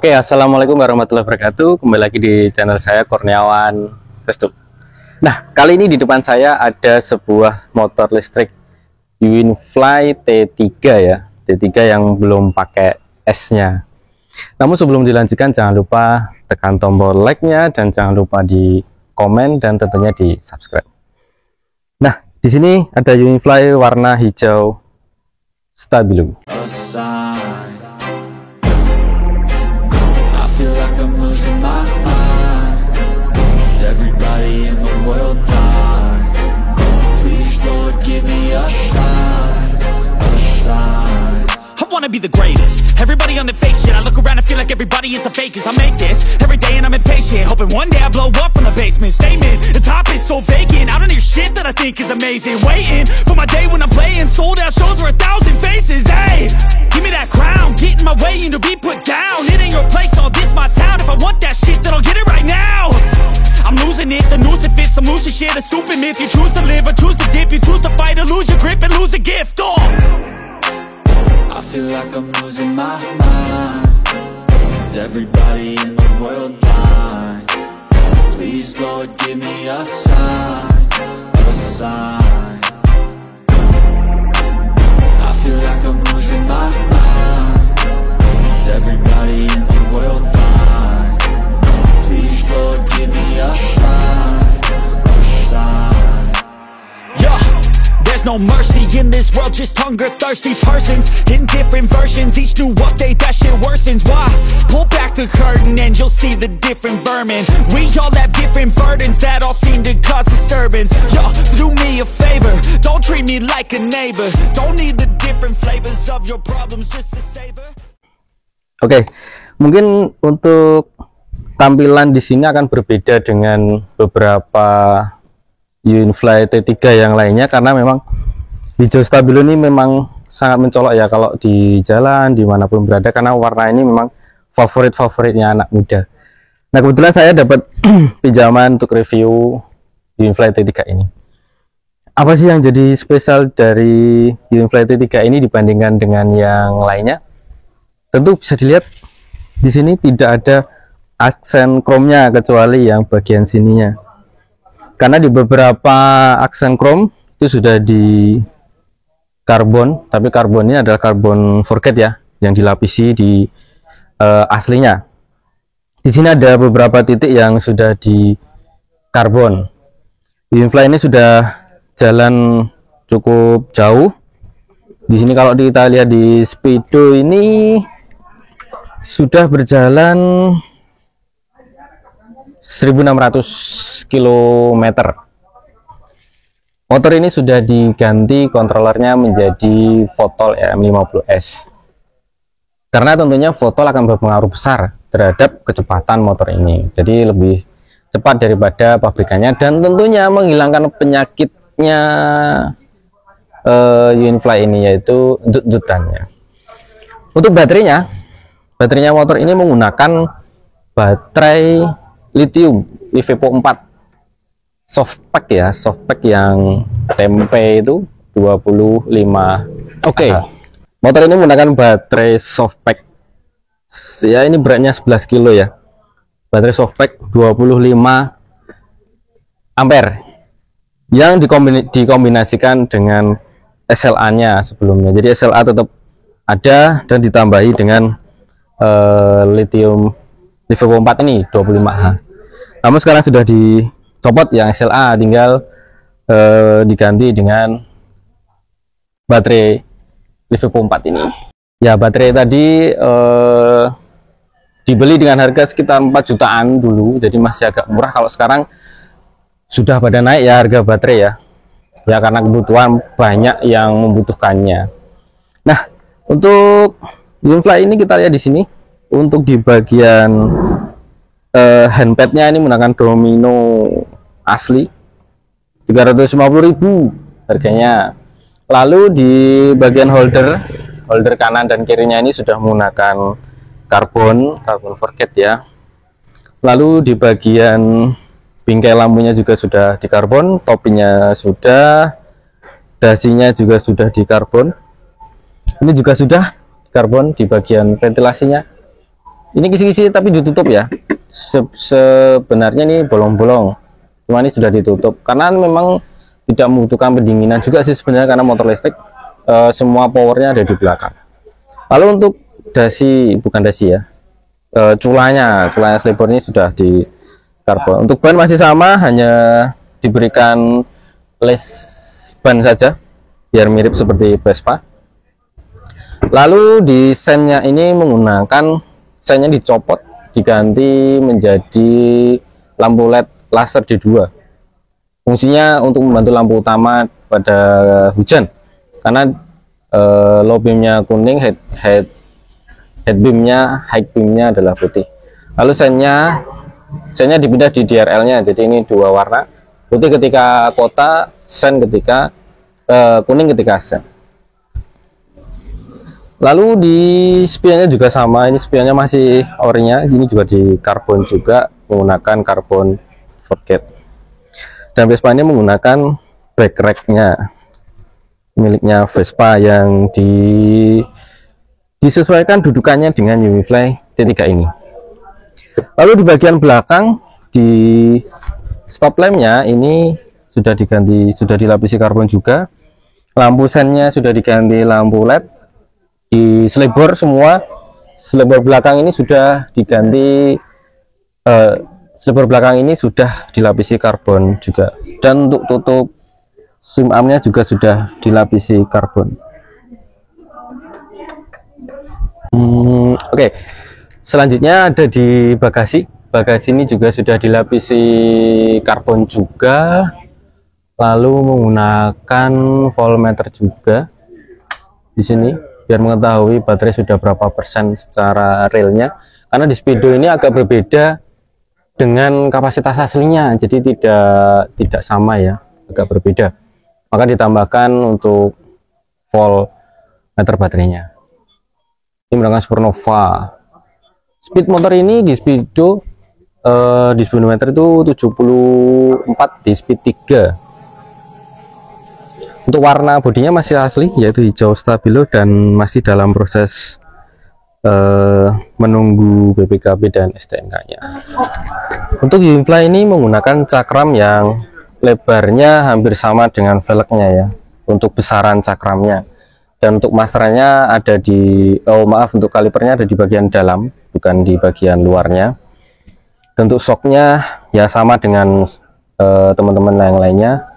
Oke, assalamualaikum warahmatullahi wabarakatuh. Kembali lagi di channel saya Kurniawan Restup. Nah, kali ini di depan saya ada sebuah motor listrik Uinfly T3 ya, T3 yang belum pakai S-nya. Namun sebelum dilanjutkan, jangan lupa tekan tombol like-nya dan jangan lupa di komen dan tentunya di subscribe. Nah, di sini ada Uinfly warna hijau stabilo. Feel like I'm losing my mind. Is everybody in the world blind? Please, Lord, give me a sign, a sign. I wanna be the greatest. Everybody on the fake shit. I look around and feel like everybody is the fakest. I make this every day and I'm impatient, hoping one day I blow up from the basement. Statement, the top is so vacant. I don't hear shit that I think is amazing. Waiting for my day when I'm playing sold out shows for 1,000 faces. Hey, give me that crown, get in my way and to be put down. It ain't your place, all this my town. If I want that shit, then I'll get it right now. I'm losing it, the noose it fits. I'm losing shit, a stupid myth. You choose to live or choose to dip. You choose to fight or lose your grip and lose a gift. I feel like I'm losing my mind. Is everybody in the world blind? Please, Lord, give me a sign, a sign. I feel like I'm losing my mind. Is everybody in the world blind? Please, Lord, give me a sign, a sign. Yeah. There's no mercy in this world, just hunger-thirsty persons in different versions. Each new update, that shit worsens. Why? Pull back the curtain and you'll see the different vermin. We all have different burdens that all seem to cause disturbance. Yo, so do me a favor, don't treat me like a neighbor. Don't need the different flavors of your problems just to savor. Oke, mungkin untuk tampilan di sini akan berbeda dengan beberapa Uinfly T3 yang lainnya, karena memang hijau stabilo ini memang sangat mencolok ya kalau di jalan dimanapun berada, karena warna ini memang favoritnya anak muda. Nah, kebetulan saya dapat pinjaman untuk review Uinfly T3 ini. Apa sih yang jadi spesial dari Uinfly T3 ini dibandingkan dengan yang lainnya? Tentu bisa dilihat di sini tidak ada aksen chrome-nya kecuali yang bagian sininya. Karena di beberapa aksen chrome itu sudah di karbon, tapi karbon ini adalah karbon forget ya, yang dilapisi di aslinya. Di sini ada beberapa titik yang sudah di karbon. Uinfly ini sudah jalan cukup jauh. Di sini kalau kita lihat di speedo ini sudah berjalan 1.600 km. Motor ini sudah diganti kontrolernya menjadi Fotol EM50S, karena tentunya Fotol akan berpengaruh besar terhadap kecepatan motor ini, jadi lebih cepat daripada pabrikannya dan tentunya menghilangkan penyakitnya Uinfly ini, yaitu dut-dutannya. Untuk baterainya motor ini menggunakan baterai lithium LiFePO 4 softpack ya, softpack yang tempe itu 25. Oke. Motor ini menggunakan baterai softpack ya, ini beratnya 11 kilo ya, baterai softpack 25 ampere yang dikombinasikan dengan SLA nya sebelumnya. Jadi SLA tetap ada dan ditambahi dengan lithium LiFePO 4 ini 25H. Namun sekarang sudah dicopot yang SLA, tinggal diganti dengan baterai LiFePO 4 ini. Ya, baterai tadi dibeli dengan harga sekitar 4 jutaan dulu, jadi masih agak murah. Kalau sekarang sudah pada naik ya harga baterai ya. Ya, karena kebutuhan banyak yang membutuhkannya. Nah, untuk Uinfly ini kita lihat di sini. Untuk di bagian handpadnya ini menggunakan domino asli 350.000 harganya. Lalu di bagian holder kanan dan kirinya ini sudah menggunakan karbon forget ya. Lalu di bagian bingkai lampunya juga sudah di karbon, topinya sudah, dasinya juga sudah di karbon. Ini juga sudah di karbon di bagian ventilasinya. Ini kisi-kisi tapi ditutup ya. Sebenarnya ini bolong-bolong, cuma ini sudah ditutup karena memang tidak membutuhkan pendinginan juga sih sebenarnya, karena motor listrik semua powernya ada di belakang. Lalu untuk dasi, bukan dasi ya, culanya selebar ini sudah di karbon. Untuk ban masih sama, hanya diberikan les ban saja biar mirip seperti Vespa. Lalu di sennya ini menggunakan, sennya dicopot diganti menjadi lampu LED laser D2. Fungsinya untuk membantu lampu utama pada hujan, karena low beamnya kuning, head beamnya, high beamnya adalah putih. Lalu sennya dipindah di DRL nya, jadi ini dua warna, putih ketika kota, sen ketika kuning ketika sen. Lalu di spionnya juga sama, ini spionnya masih orinya, ini juga di karbon juga, menggunakan karbon forget. Dan Vespa ini menggunakan backracknya miliknya Vespa yang disesuaikan dudukannya dengan Unifly T3 ini. Lalu di bagian belakang, di stop lampnya ini sudah diganti, sudah dilapisi karbon juga. Lampu sennya sudah diganti lampu LED. Di selebor semua, selebor belakang ini sudah diganti, selebor belakang ini sudah dilapisi karbon juga, dan untuk tutup swim armnya juga sudah dilapisi karbon. Oke. Selanjutnya ada di bagasi. Bagasi ini juga sudah dilapisi karbon juga, lalu menggunakan voltmeter juga di sini biar mengetahui baterai sudah berapa persen secara realnya, karena di Speedo ini agak berbeda dengan kapasitas aslinya, jadi tidak sama ya, agak berbeda, maka ditambahkan untuk voltmeter baterainya. Ini menggunakan Supernova. Speed motor ini di Speedo di speedometer itu 74 di speed 3. Untuk warna bodinya masih asli, yaitu hijau stabilo, dan masih dalam proses menunggu BPKB dan STNK-nya. Untuk Unifly ini menggunakan cakram yang lebarnya hampir sama dengan velgnya ya, untuk besaran cakramnya. Dan untuk masterannya ada di, untuk kalipernya ada di bagian dalam, bukan di bagian luarnya. Dan untuk shocknya ya sama dengan teman-teman yang lainnya.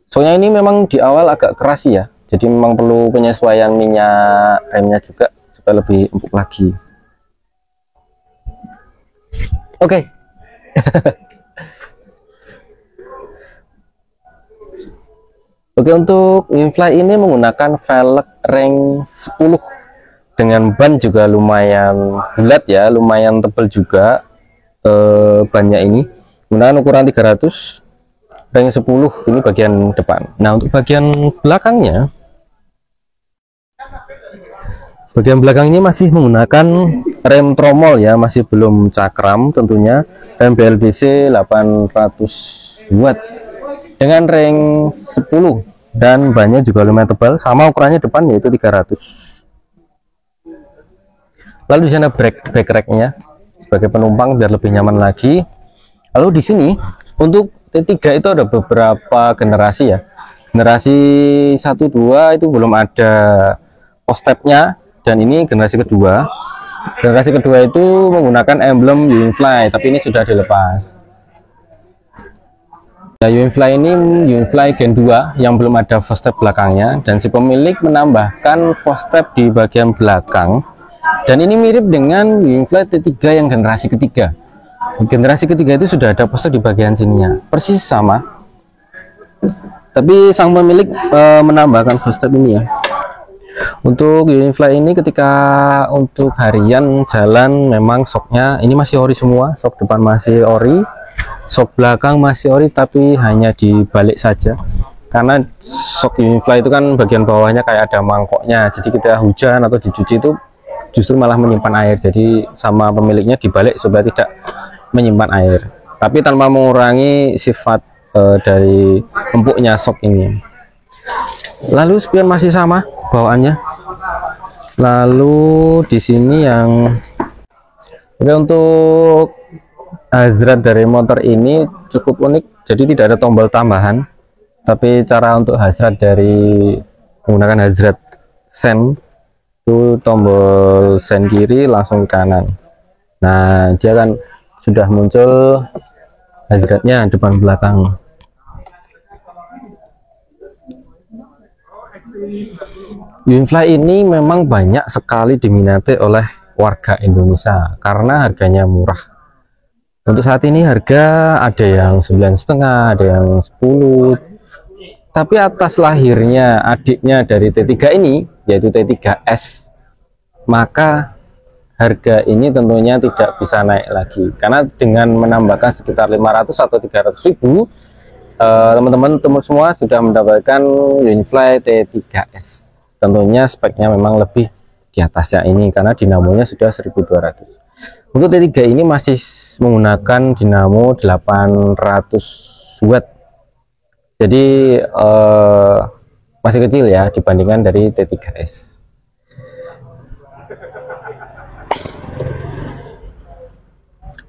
Soalnya ini memang di awal agak keras ya, jadi memang perlu penyesuaian minyak remnya juga supaya lebih empuk lagi. Oke. Oke, untuk Unifly ini menggunakan velg ring 10 dengan ban juga lumayan bulat ya, lumayan tebal juga bannya ini. Menggunakan ukuran 300. Ring 10 ini bagian depan. Nah, untuk bagian belakangnya, bagian belakang ini masih menggunakan rem tromol ya, masih belum cakram tentunya, rem BLDC 800 watt dengan ring 10, dan bannya juga lumayan tebal, sama ukurannya depan yaitu 300. Lalu di sana backracknya sebagai penumpang biar lebih nyaman lagi. Lalu di sini untuk T3 itu ada beberapa generasi ya. Generasi 1, 2 itu belum ada post stepnya, dan ini generasi kedua. Generasi kedua itu menggunakan emblem Unifly, tapi ini sudah dilepas. Nah, Unifly ini Unifly Gen 2 yang belum ada post step belakangnya, dan si pemilik menambahkan post step di bagian belakang. Dan ini mirip dengan Unifly T3 yang generasi ketiga. Generasi ketiga itu sudah ada poster di bagian sininya, persis sama, tapi sang pemilik menambahkan poster ini ya. Untuk Unifly ini ketika untuk harian jalan memang shocknya ini masih ori semua, shock depan masih ori, shock belakang masih ori, tapi hanya dibalik saja, karena shock Unifly itu kan bagian bawahnya kayak ada mangkoknya, jadi kita hujan atau dicuci itu justru malah menyimpan air, jadi sama pemiliknya dibalik supaya tidak menyimpan air, tapi tanpa mengurangi sifat dari empuknya shock ini. Lalu spion masih sama bawaannya. Lalu di sini yang Oke, untuk hazard dari motor ini cukup unik, jadi tidak ada tombol tambahan, tapi cara untuk hazard dari menggunakan hazard sen itu tombol sen kiri langsung ke kanan. Nah, dia kan sudah muncul hazardnya depan belakang. Unifly ini memang banyak sekali diminati oleh warga Indonesia karena harganya murah. Untuk saat ini harga ada yang 9,5, ada yang 10. Tapi atas lahirnya adiknya dari T3 ini, yaitu T3S, maka harga ini tentunya tidak bisa naik lagi. Karena dengan menambahkan sekitar 500 atau 300 ribu, teman-teman semua sudah mendapatkan Unifly T3S. Tentunya speknya memang lebih di atasnya ini karena dinamonya sudah 1200. Untuk T3 ini masih menggunakan dinamo 800 watt, jadi masih kecil ya dibandingkan dari T3S.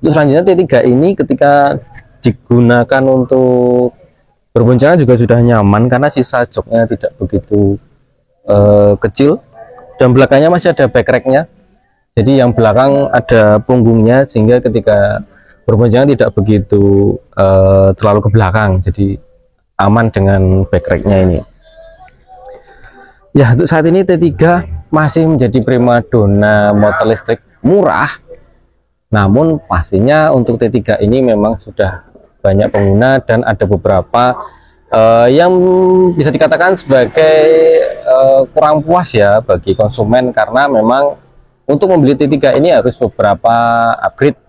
Untuk selanjutnya T3 ini ketika digunakan untuk berboncengan juga sudah nyaman karena sisa joknya tidak begitu kecil, dan belakangnya masih ada backracknya, jadi yang belakang ada punggungnya sehingga ketika berboncengan tidak begitu terlalu ke belakang, jadi aman dengan backracknya ini. Ya, untuk saat ini T3 masih menjadi primadona motor listrik murah, namun pastinya untuk T3 ini memang sudah banyak pengguna dan ada beberapa yang bisa dikatakan sebagai kurang puas ya bagi konsumen, karena memang untuk membeli T3 ini harus beberapa upgrade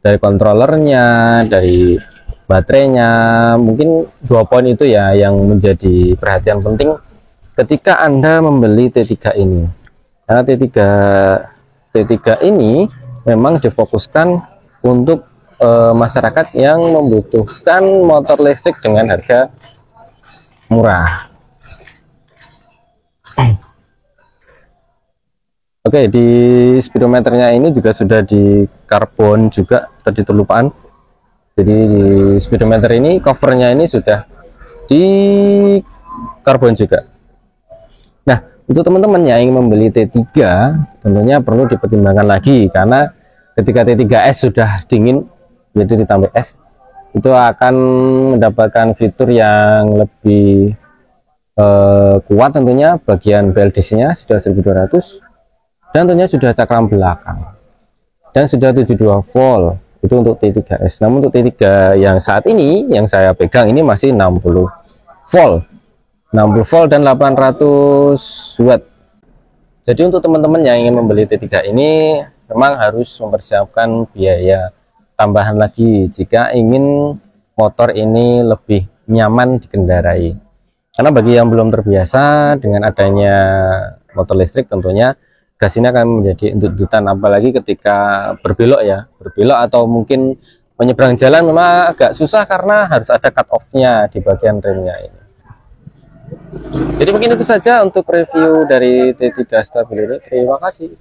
dari controllernya, dari baterainya. Mungkin 2 poin itu ya yang menjadi perhatian penting ketika Anda membeli T3 ini, karena T3 ini memang difokuskan untuk masyarakat yang membutuhkan motor listrik dengan harga murah. Oke, di speedometernya ini juga sudah di karbon juga, tadi terlupaan. Jadi di speedometer ini covernya ini sudah di karbon juga. Nah, untuk teman-teman yang ingin membeli T3 tentunya perlu dipertimbangkan lagi, karena ketika T3S sudah dingin, jadi ditambah S, itu akan mendapatkan fitur yang lebih kuat tentunya. Bagian BLDC nya sudah 1200 dan tentunya sudah cakram belakang dan sudah 72 volt, itu untuk T3S. Namun untuk T3 yang saat ini yang saya pegang ini masih 60 volt dan 800 watt. Jadi untuk teman-teman yang ingin membeli T3 ini memang harus mempersiapkan biaya tambahan lagi jika ingin motor ini lebih nyaman dikendarai. Karena bagi yang belum terbiasa dengan adanya motor listrik, tentunya gas ini akan menjadi entut-entutan, apalagi ketika berbelok ya, berbelok atau mungkin menyeberang jalan memang agak susah karena harus ada cut off-nya di bagian remnya ini. Jadi mungkin itu saja untuk review dari T3 Stability. Terima kasih.